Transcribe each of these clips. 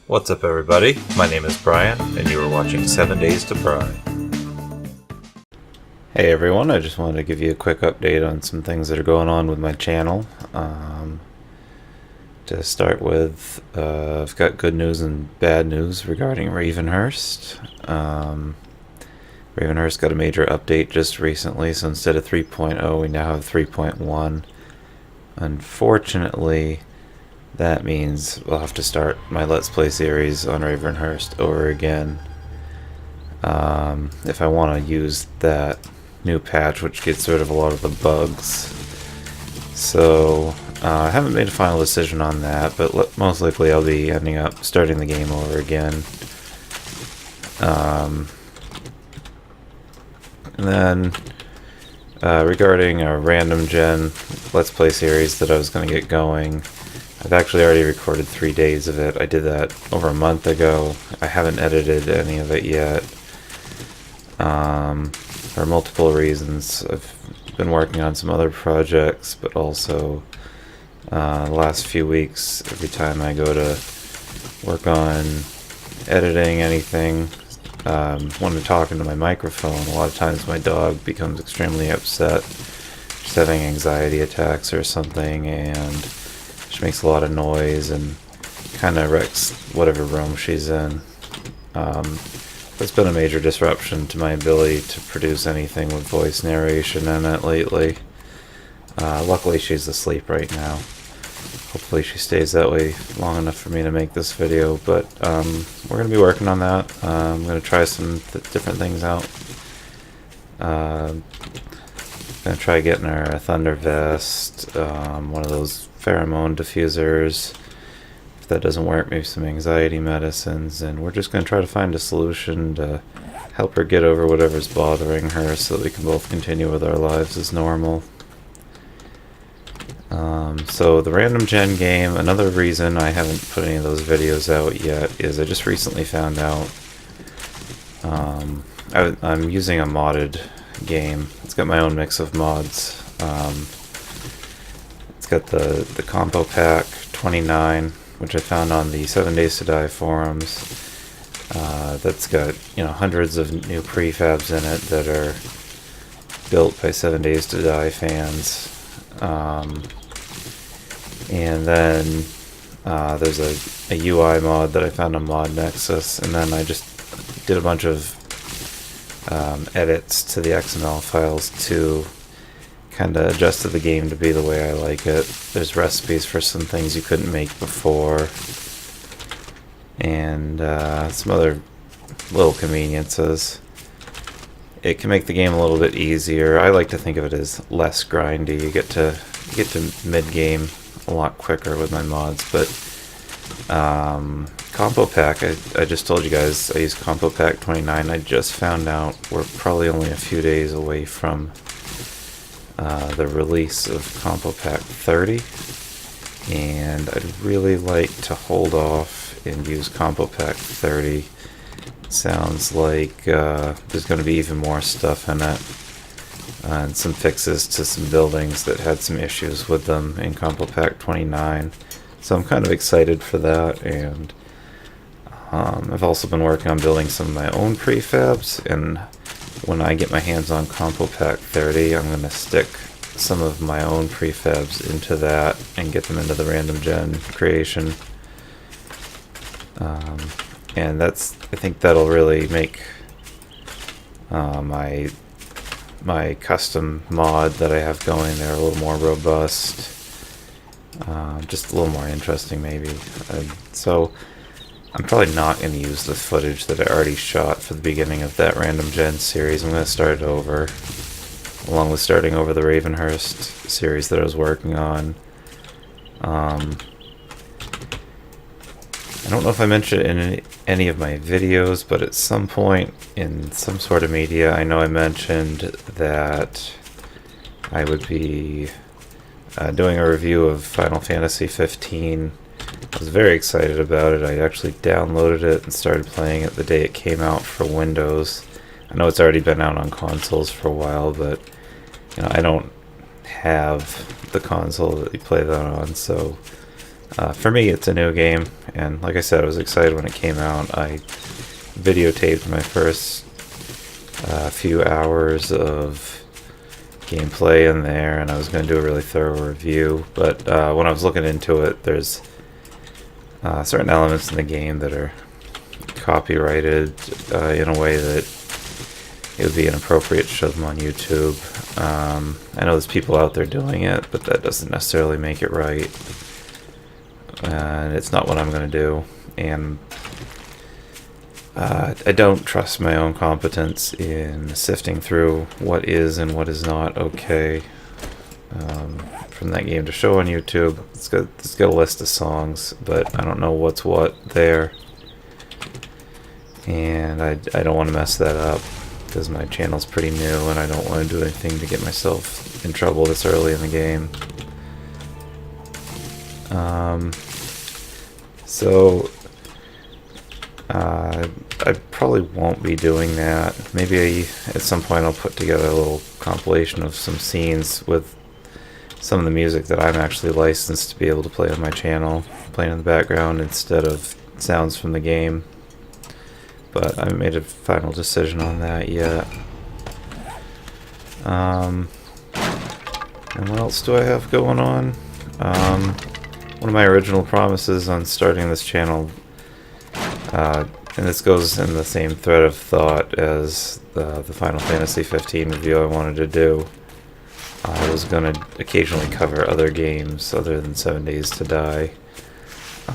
What's up, everybody? My name is Brian, and you are watching 7 Days to Pry. Hey everyone, I just wanted to give you a quick update on some things that are going on with my channel. To start with, I've got good news and bad news regarding Ravenhurst. Ravenhurst got a major update just recently, so instead of 3.0 we now have 3.1. Unfortunately, that means we'll have to start my Let's Play series on Ravenhurst over again. If I want to use that new patch, which gets rid of a lot of the bugs. So, I haven't made a final decision on that, but most likely I'll be ending up starting the game over again. And then, regarding a random gen Let's Play series that I was going to get going, I've actually already recorded 3 days of it. I did that over a month ago. I haven't edited any of it yet. For multiple reasons. I've been working on some other projects, but also the last few weeks, every time I go to work on editing anything, when I'm talking to my microphone, a lot of times my dog becomes extremely upset. She's having anxiety attacks or something, and she makes a lot of noise and kind of wrecks whatever room she's in. It's been a major disruption to my ability to produce anything with voice narration in it lately. Luckily she's asleep right now. Hopefully she stays that way long enough for me to make this video, but we're going to be working on that. I'm going to try some different things out. Going to try getting her a Thunder Vest, one of those pheromone diffusers. If that doesn't work, maybe some anxiety medicines, and we're just going to try to find a solution to help her get over whatever's bothering her so that we can both continue with our lives as normal. So the random gen game, another reason I haven't put any of those videos out yet is I just recently found out I'm using a modded game. It's got my own mix of mods. It's got the Compo Pack 29, which I found on the 7 Days to Die forums. That's got, hundreds of new prefabs in it that are built by 7 Days to Die fans. And then there's a UI mod that I found on Mod Nexus, and then I just did a bunch of edits to the XML files to kind of adjusted the game to be the way I like it. There's recipes for some things you couldn't make before, and some other little conveniences. It can make the game a little bit easier. I like to think of it as less grindy. You get to mid-game a lot quicker with my mods, but Compo Pack, I just told you guys I use Compo Pack 29. I just found out we're probably only a few days away from the release of Compo Pack 30, and I'd really like to hold off and use Compo Pack 30. It sounds like there's going to be even more stuff in it, and some fixes to some buildings that had some issues with them in Compo Pack 29. So I'm kind of excited for that, and I've also been working on building some of my own prefabs, and when I get my hands on Compo Pack 30, I'm going to stick some of my own prefabs into that and get them into the random gen creation. And I think that'll really make my custom mod that I have going there a little more robust, just a little more interesting maybe. So I'm probably not going to use the footage that I already shot for the beginning of that random gen series. I'm going to start it over, along with starting over the Ravenhurst series that I was working on. I don't know if I mentioned it in any of my videos, but at some point in some sort of media, I know I mentioned that I would be doing a review of Final Fantasy 15. I was very excited about it. I actually downloaded it and started playing it the day it came out for Windows. I know it's already been out on consoles for a while, but I don't have the console that you play that on, so For me, it's a new game, and like I said, I was excited when it came out. I videotaped my first few hours of gameplay in there, and I was going to do a really thorough review, but when I was looking into it, there's certain elements in the game that are copyrighted in a way that it would be inappropriate to show them on YouTube. I know there's people out there doing it, but that doesn't necessarily make it right. And it's not what I'm going to do. And I don't trust my own competence in sifting through what is and what is not okay from that game to show on YouTube. It's got a list of songs, but I don't know what's what there. And I don't want to mess that up, because my channel's pretty new and I don't want to do anything to get myself in trouble this early in the game. So I probably won't be doing that. Maybe at some point I'll put together a little compilation of some scenes with some of the music that I'm actually licensed to be able to play on my channel, playing in the background instead of sounds from the game. But I haven't made a final decision on that yet. And what else do I have going on? One of my original promises on starting this channel, and this goes in the same thread of thought as the Final Fantasy 15 review I wanted to do. I was going to occasionally cover other games other than 7 Days to Die.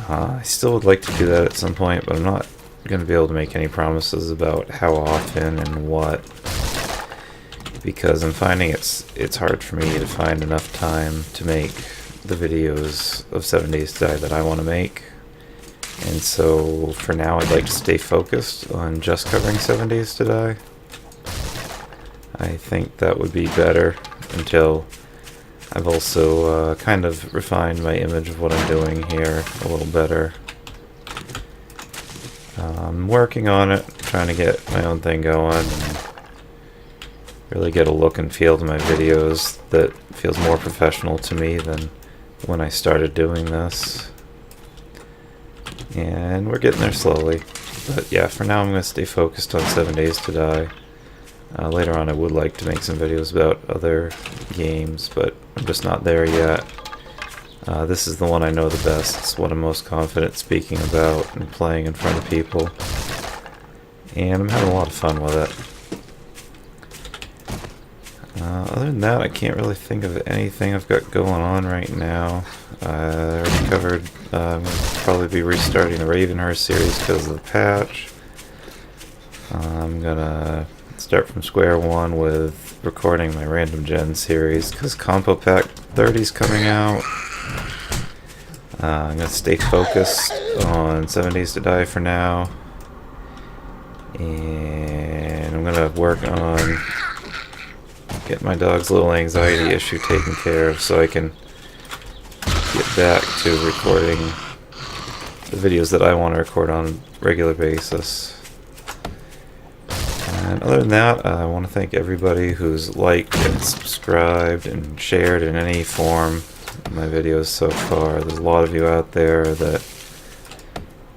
I still would like to do that at some point, but I'm not going to be able to make any promises about how often and what, because I'm finding it's hard for me to find enough time to make the videos of 7 Days to Die that I want to make. And so for now I'd like to stay focused on just covering 7 Days to Die. I think that would be better until I've also kind of refined my image of what I'm doing here a little better. I'm working on it, trying to get my own thing going and really get a look and feel to my videos that feels more professional to me than when I started doing this. And we're getting there slowly. But yeah, for now I'm going to stay focused on 7 Days to Die. Later on I would like to make some videos about other games, but I'm just not there yet. This is the one I know the best. It's what I'm most confident speaking about and playing in front of people. And I'm having a lot of fun with it. Other than that, I can't really think of anything I've got going on right now. I already covered, I'm going to probably be restarting the Ravenhearst series because of the patch. I'm going to start from square one with recording my Random Gen series because Compo Pack 30 is coming out. I'm going to stay focused on 7 Days to Die for now. And I'm going to work on get my dog's little anxiety issue taken care of so I can get back to recording the videos that I want to record on a regular basis. And other than that, I want to thank everybody who's liked and subscribed and shared in any form my videos so far. There's a lot of you out there that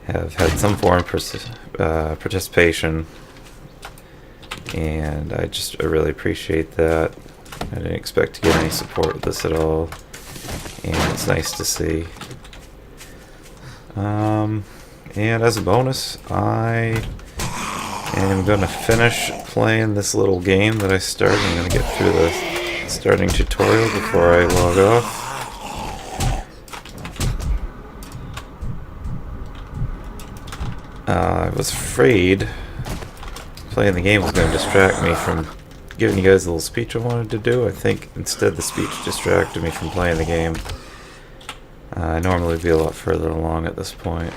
have had some form of participation, and I really appreciate that. I didn't expect to get any support with this at all, and it's nice to see. And as a bonus, I am going to finish playing this little game that I started. I'm going to get through the starting tutorial before I log off. I was afraid playing the game was going to distract me from giving you guys the little speech I wanted to do. I think instead the speech distracted me from playing the game. I normally would be a lot further along at this point.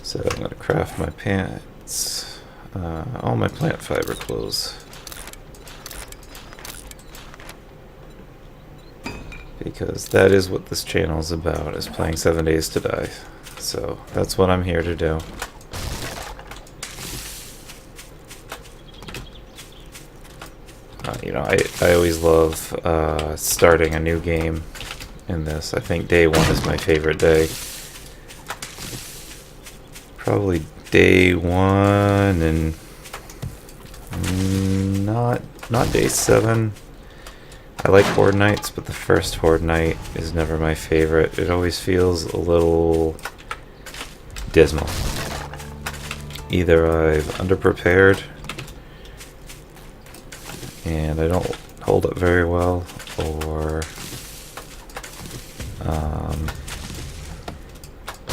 So I'm going to craft my pants, all my plant fiber clothes. Because that is what this channel is about, is playing 7 Days to Die. So that's what I'm here to do. You know, I always love starting a new game in this. I think day 1 is my favorite day. Probably day 1 and not day 7. I like Horde Nights, but the first Horde Night is never my favorite. It always feels a little dismal. Either I've underprepared and I don't hold up very well, or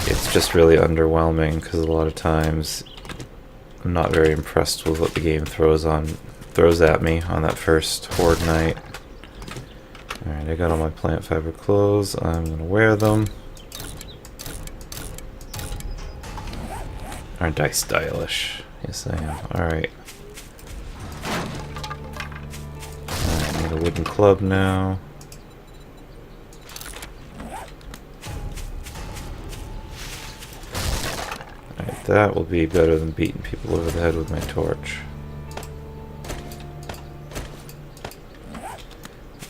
it's just really underwhelming, because a lot of times I'm not very impressed with what the game throws at me on that first Horde Night. Alright, I got all my plant fiber clothes. I'm gonna wear them. Aren't I stylish? Yes, I am. Alright. I need a wooden club now. Alright, that will be better than beating people over the head with my torch.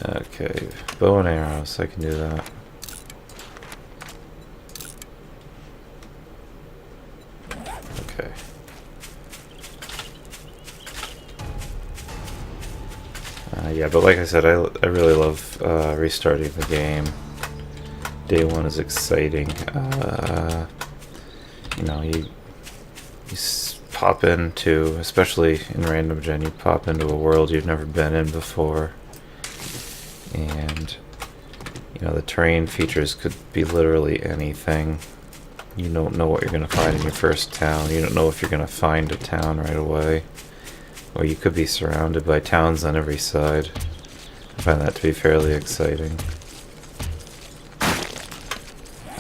Okay, bow and arrows, I can do that. Okay. Yeah, but like I said, I really love restarting the game. Day 1 is exciting. You know, you pop into, especially in Random Gen, you pop into a world you've never been in before. And, you know, the terrain features could be literally anything. You don't know what you're going to find in your first town. You don't know if you're going to find a town right away. Or you could be surrounded by towns on every side. I find that to be fairly exciting.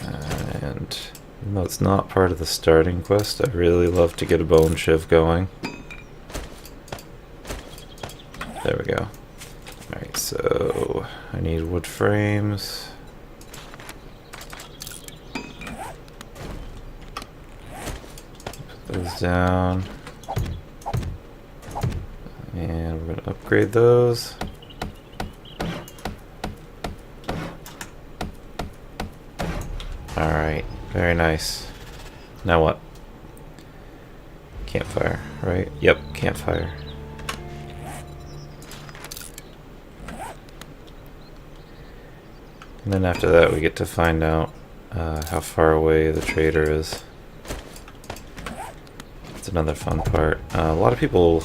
And even though it's not part of the starting quest, I really love to get a bone shiv going. There we go. Alright, so I need wood frames. Put those down. And we're going to upgrade those. Alright, very nice. Now what? Campfire, right? Yep, campfire. And then after that we get to find out how far away the trader is. It's another fun part. A lot of people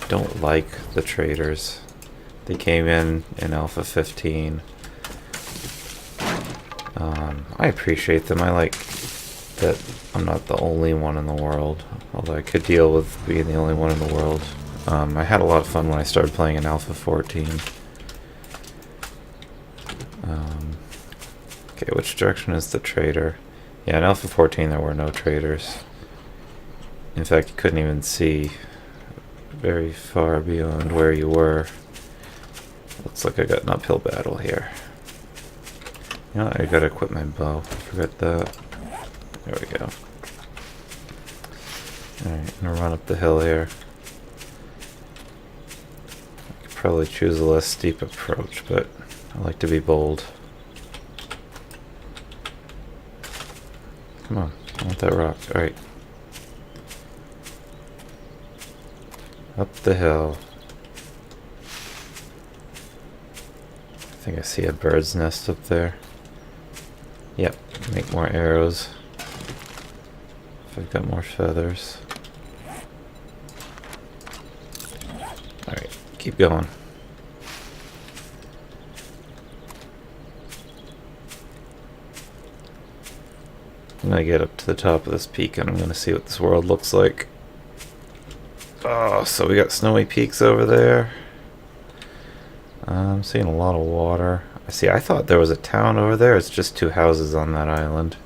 don't like the traders. They came in Alpha 15. I appreciate them. I like that I'm not the only one in the world, although I could deal with being the only one in the world. I had a lot of fun when I started playing in Alpha 14. Okay, which direction is the trader? Yeah, in Alpha 14 there were no traders. In fact, you couldn't even see very far beyond where you were. Looks like I got an uphill battle here. You know, I gotta equip my bow. Forget that. There we go. Alright, I'm gonna run up the hill here. I could probably choose a less steep approach, but I like to be bold. Come on, I want that rock. Alright. Up the hill. I think I see a bird's nest up there. Yep, make more arrows. If I've got more feathers. Alright, keep going. I'm gonna get up to the top of this peak and I'm gonna see what this world looks like. Oh, so we got snowy peaks over there. I'm seeing a lot of water. I thought there was a town over there. It's just 2 houses on that island.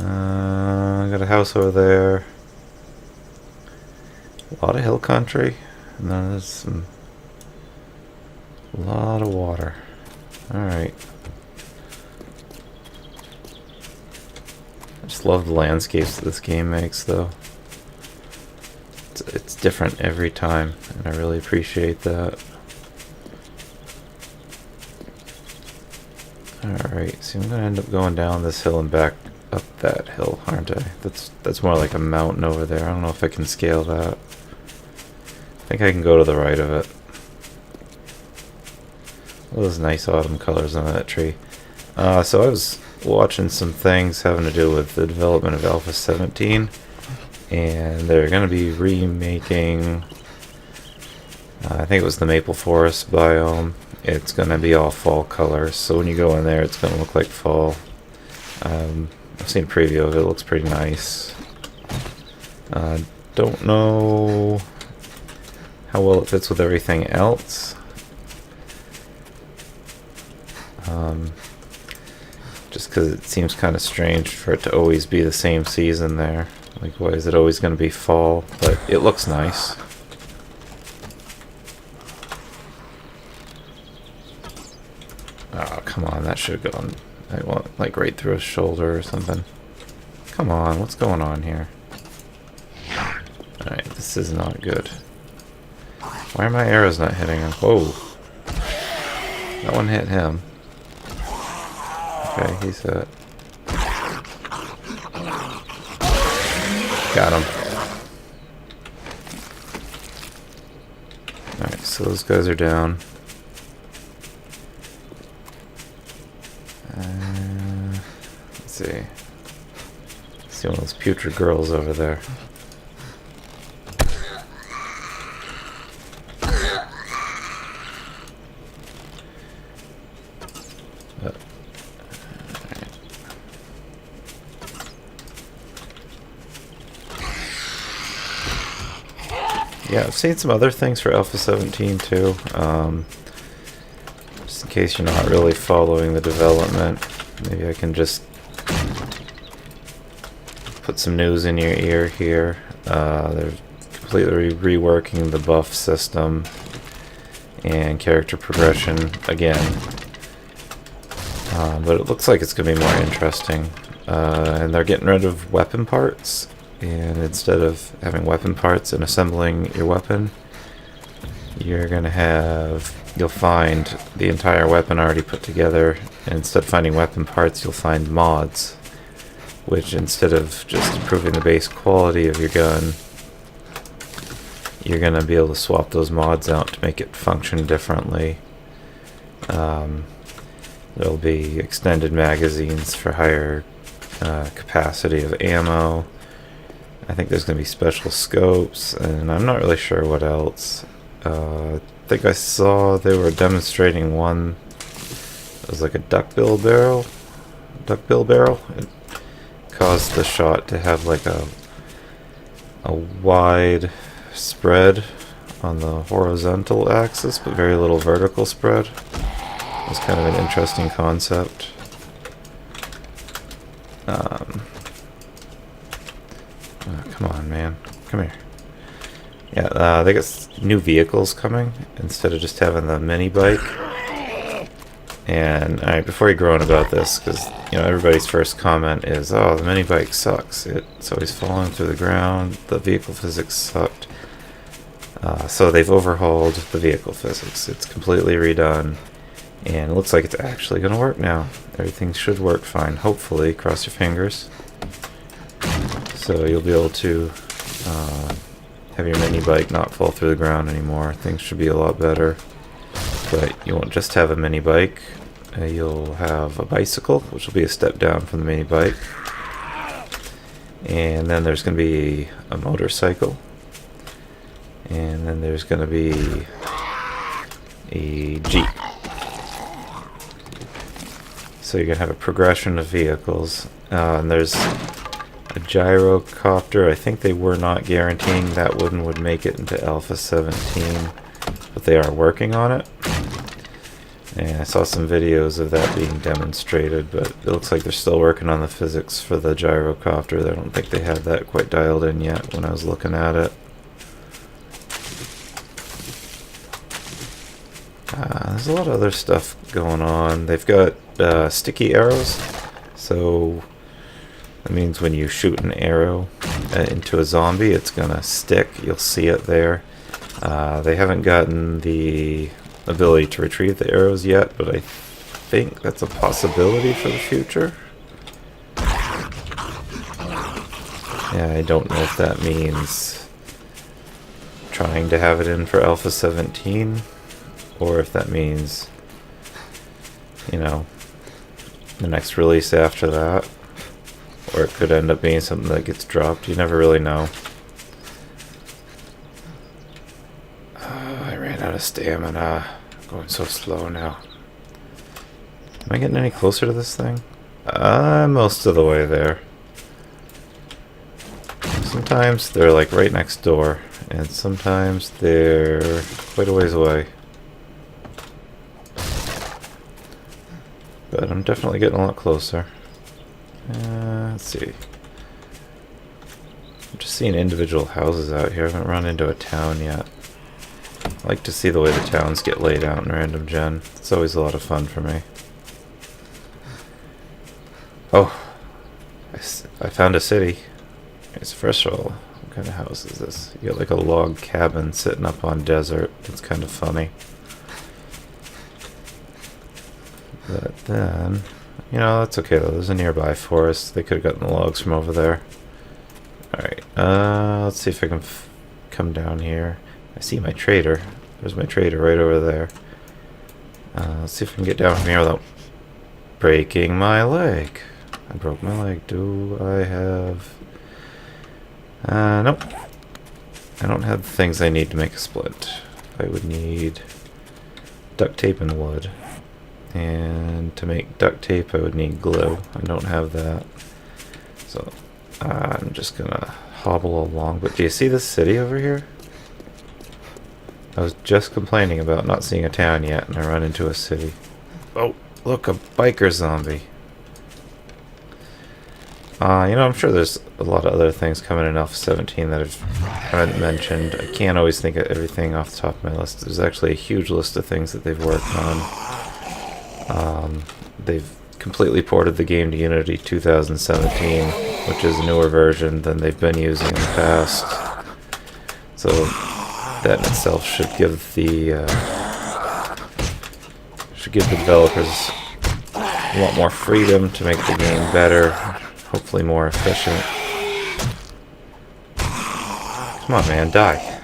I got a house over there. A lot of hill country. And then there's a lot of water. Alright. I just love the landscapes that this game makes, though. It's different every time, and I really appreciate that. Alright, so I'm gonna end up going down this hill and back up that hill, aren't I? That's more like a mountain over there. I don't know if I can scale that. I think I can go to the right of it. Those nice autumn colors on that tree. So I was watching some things having to do with the development of Alpha 17, and they're going to be remaking, I think it was the Maple Forest biome. It's going to be all fall colors, so when you go in there it's going to look like fall. I've seen a preview of it. It looks pretty nice. Don't know how well it fits with everything else. Just because it seems kind of strange for it to always be the same season there. Like, why is it always going to be fall? But it looks nice. Oh, come on. That should have gone, I want, like, right through his shoulder or something. Come on. What's going on here? Alright, this is not good. Why are my arrows not hitting him? Whoa. That one hit him. Okay, he's hit. Got him. Alright, so those guys are down. Let's see. See one of those putrid girls over there. Yeah, I've seen some other things for Alpha 17 too. Just in case you're not really following the development, maybe I can just put some news in your ear here. They're completely reworking the buff system and character progression again. But it looks like it's going to be more interesting. And they're getting rid of weapon parts. And instead of having weapon parts and assembling your weapon, you're going to have, you'll find the entire weapon already put together. And instead of finding weapon parts, you'll find mods, which instead of just improving the base quality of your gun, you're going to be able to swap those mods out to make it function differently. There'll be extended magazines for higher capacity of ammo. I think there's going to be special scopes, and I'm not really sure what else. I think I saw they were demonstrating one. It was like a duckbill barrel. It caused the shot to have like a wide spread on the horizontal axis, but very little vertical spread. It was kind of an interesting concept. Come on, man. Come here. Yeah, they got new vehicles coming instead of just having the mini bike. And alright, before you groan about this, because you know everybody's first comment is, "Oh, the mini bike sucks. It's always falling through the ground. The vehicle physics sucked." So they've overhauled the vehicle physics. It's completely redone, and it looks like it's actually going to work now. Everything should work fine. Hopefully, cross your fingers. So you'll be able to have your mini bike not fall through the ground anymore. Things should be a lot better. But you won't just have a mini bike. You'll have a bicycle, which will be a step down from the mini bike. And then there's going to be a motorcycle. And then there's going to be a Jeep. So you're going to have a progression of vehicles. And there's a gyrocopter. I think they were not guaranteeing that one would make it into Alpha 17, but they are working on it. And I saw some videos of that being demonstrated, but it looks like they're still working on the physics for the gyrocopter. I don't think they had that quite dialed in yet when I was looking at it. There's a lot of other stuff going on. They've got sticky arrows, so that means when you shoot an arrow into a zombie, it's gonna stick. You'll see it there. They haven't gotten the ability to retrieve the arrows yet, but I think that's a possibility for the future. Yeah, I don't know if that means trying to have it in for Alpha 17, or if that means, you know, the next release after that, or it could end up being something that gets dropped. You never really know. I ran out of stamina. I'm going so slow now. Am I getting any closer to this thing? Most of the way there. Sometimes they're like right next door, and sometimes they're quite a ways away. But I'm definitely getting a lot closer. Let's see. I'm just seeing individual houses out here. I haven't run into a town yet. I like to see the way the towns get laid out in Random Gen. It's always a lot of fun for me. Oh, I found a city. It's first of all, what kind of house is this? You got like a log cabin sitting up on desert. It's kind of funny. But then, you know, that's okay though. There's a nearby forest. They could have gotten the logs from over there. Alright, let's see if I can come down here. I see my trader. There's my trader right over there. Let's see if I can get down from here without breaking my leg. I broke my leg. Do I have... nope. I don't have the things I need to make a splint. I would need duct tape and wood. And to make duct tape I would need glue. I don't have that. So I'm just gonna hobble along. But do you see this city over here? I was just complaining about not seeing a town yet, and I run into a city. Oh, look, a biker zombie. You know, I'm sure there's a lot of other things coming in Alpha 17 that I haven't mentioned. I can't always think of everything off the top of my list. There's actually a huge list of things that they've worked on. They've completely ported the game to Unity 2017, which is a newer version than they've been using in the past. So that in itself should give the developers a lot more freedom to make the game better, hopefully more efficient. Come on, man, die.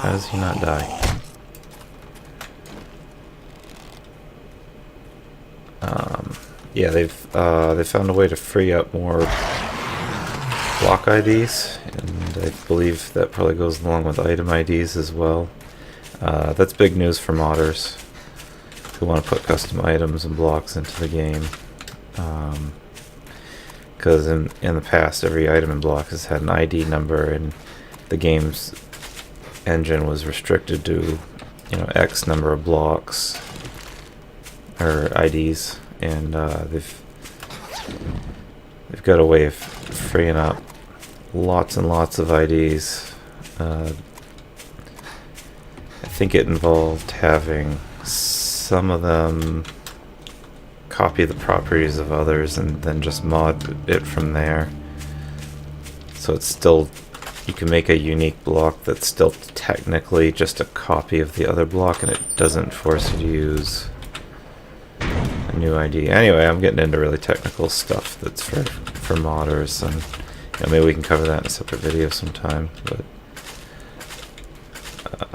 How does he not die? Yeah, they found a way to free up more block IDs, and I believe that probably goes along with item IDs as well. That's big news for modders who want to put custom items and blocks into the game. Because in the past, every item and block has had an ID number, and the game's engine was restricted to, you know, X number of blocks or IDs, and they've got a way of freeing up lots and lots of IDs. I think it involved having some of them copy the properties of others and then just mod it from there. So it's still, you can make a unique block that's still technically just a copy of the other block, and it doesn't force you to use a new ID. Anyway, I'm getting into really technical stuff that's for modders, and you know, maybe we can cover that in a separate video sometime. But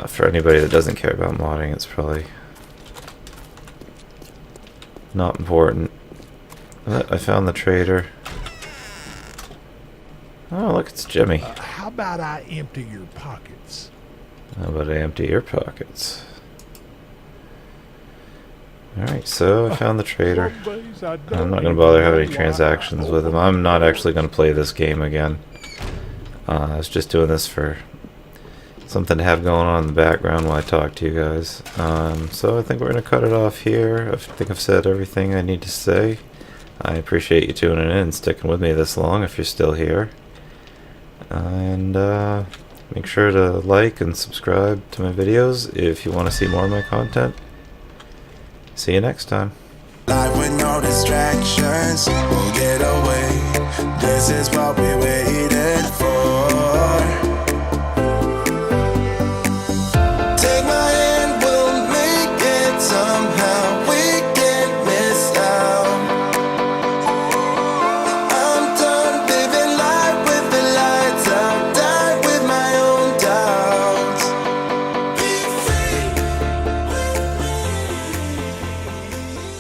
for anybody that doesn't care about modding, it's probably not important. But I found the trader. Oh, look, it's Jimmy. How about I empty your pockets? How about I empty your pockets? Alright, so I found the trader. I'm not going to bother having any transactions with him. I'm not actually going to play this game again. I was just doing this for something to have going on in the background while I talk to you guys. So I think we're going to cut it off here. I think I've said everything I need to say. I appreciate you tuning in and sticking with me this long if you're still here. And make sure to like and subscribe to my videos if you want to see more of my content. See you next time. Life with no distractions.